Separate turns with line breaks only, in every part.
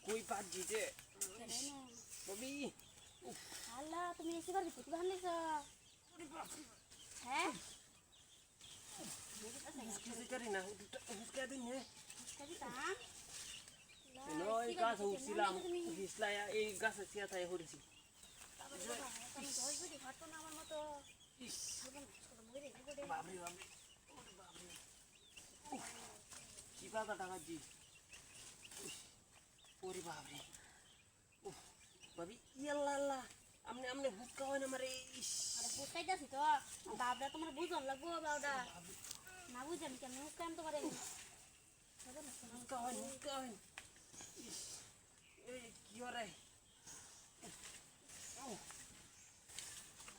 কই পাচ্ছি যে ববি
আল্লাহ তুমি এসে পারবি তুই ভাবলিস হ্যাঁ
কিছু করি না হুসকা দিন হে
কবি কাম
নই গাছ উঠছিলাম হিসলায়া এই গাছে সিয়াতায় হরিছি
তুমি দশ বুঝি ঘাটতো না আমার মতো
বাবরে বাবরে বাবরে কি পাতা টাকাচ্ছি ওরে বাবরে ভাবি ইয়াল্লা আল্লাহ আমনে আমনে হুসকা হয় না মারে ইস
আরে বুঝাইতাছি তো বাবরা তোমার বুঝন লাগবো বাবরা না বুঝে আমি কেমন কাম তো করে
হুসকা হয় ইস এই কি হরে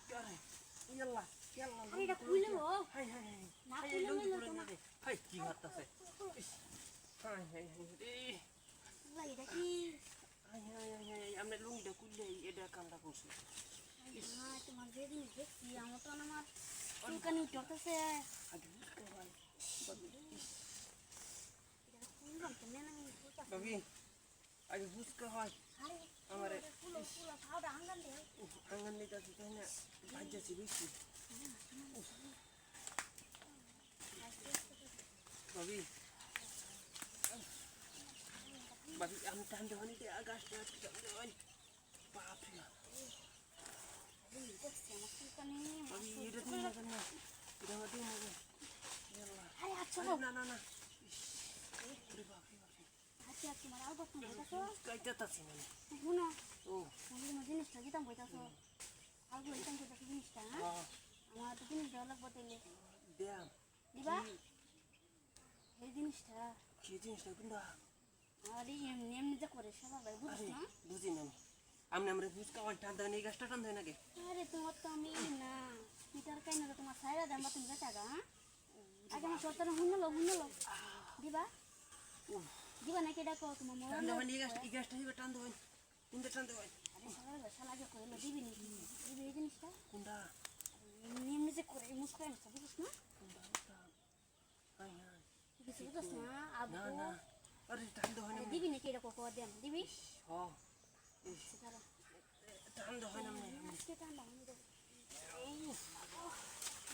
কি হরে ইয়াল্লা ইয়াল্লা
আরে এটা খুলে লো
হাই হাই হাই
না খুলে লইলো তো না
হাই কি হতাছে হাই হাই হাই রে
আল্লাহ এটা কি
হাই হাই হাই আমনে লুঙ্গিটা খুললে এটা কামটা করছে
না তোমার যেদিন দেখছি আমার তো আমার চুলকানি উঠতেছে
আগে হুসকা হয়
খুললাম তো না আমি
বাবি আগে হুসকা হয় আমারে
ফুলো খাওয়া আঙ্গান দে
আঙ্গান নিতে আছে তাই না ভাজ্যাছি বেশি বাবি বাবি আমি টান দেওয়ানি দে গাছটা টান দেওয়ানি বাপরে
দেখছি আমার চুলকানি
বাবি এটা দিন না কেন এটা আমার দিন না
আরে আচ্ছা
না না না ওরে বাপরে বাপরে
আচ্ছা তোমার আলবো তুমি বইতাছো
কাইতাছি মানে
শুনো
ও
আমি জিনিসটা দিতাম বইতাছো আলবো দিতাম বইতাছো জিনিসটা হ্যাঁ আমার তো জিনিস দেওয়া লাগবো তাইলে
দেয়াম
দিবা এই জিনিসটা
কি জিনিসটা কোনটা
আরে এমনি এমনি যে করে সবাই বুঝছ না
বুঝি না আমনে আমরা হুসকা হয় টান দেওয়ানি এই গাছটা টান দেয় নাকি
আরে তোমার তো আমি না মিটার কাই না তোমার সাইরা দাম তুমি বেটা গা আগে আমার সরকার হুনলো দিবা দিবা নাকি এটা কো তোমার মন
টান দেওয়ানি এই গাছটা হিবে টান দেওয়ানি কোনটা টান দেওয়ানি
আরে শালা আগে কইলো দিবি নি দিবি এই জিনিসটা
কোনটা
এমনি এমনি যে করে মুস্কাই না বুঝছ না
কোনটা হাই হাই
কিছু বুঝছ না আবু
না না আরে টান দেওয়ানি
দিবি নাকি এটা কো দেন দিবি
হ ইস টান দেওয়ানি আমনে
আজকে টান আমি দেব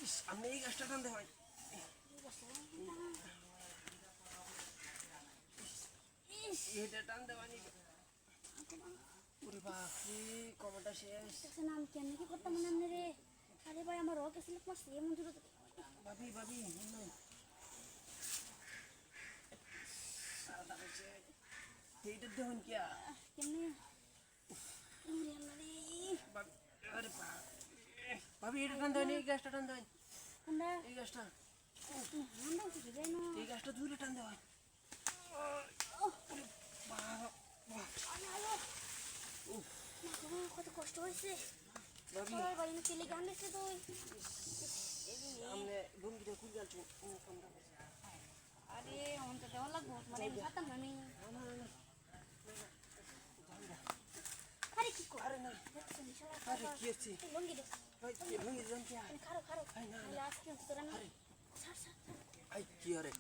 ইস আমনে এই গাছটা টান দেওয়ানি এটা টান দেওয়ানি ওরে বাপরে কমটা শেষ
নাম কেন কি করতাম মনে রে আরে ভাই আমার ওকে সিলেক্ট করছে এমন জুড়ে
বাবি বাবি সাদা হচ্ছে এইটা দেখুন কি
কেমনে ওরে আল্লাহ রে
বাবি আরে বাবি এটা টান দেওয়ানি এই গাছটা টান দেওয়ানি
কোনটা
এই গাছটা
হান্ডা উঠে যায় না
এই গাছটা ধুলে টান দেওয়ানি
কত কষ্ট হয়েছে
বাবি
ভাই আমি কেলে গান গেছে তো
আমনে লুঙ্গিটা খুলে যাচ্ছ
আরে অন্ত দেওয়া লাগবো মানে আমি খাতাম না আমি আরে কি কর
আরে না আরে কি আছে
লঙ্গি দে
লুঙ্গি জান কি
খারো খারো
আই না
আজকে তোরা না ছাড় ছাড়
আই কি আরে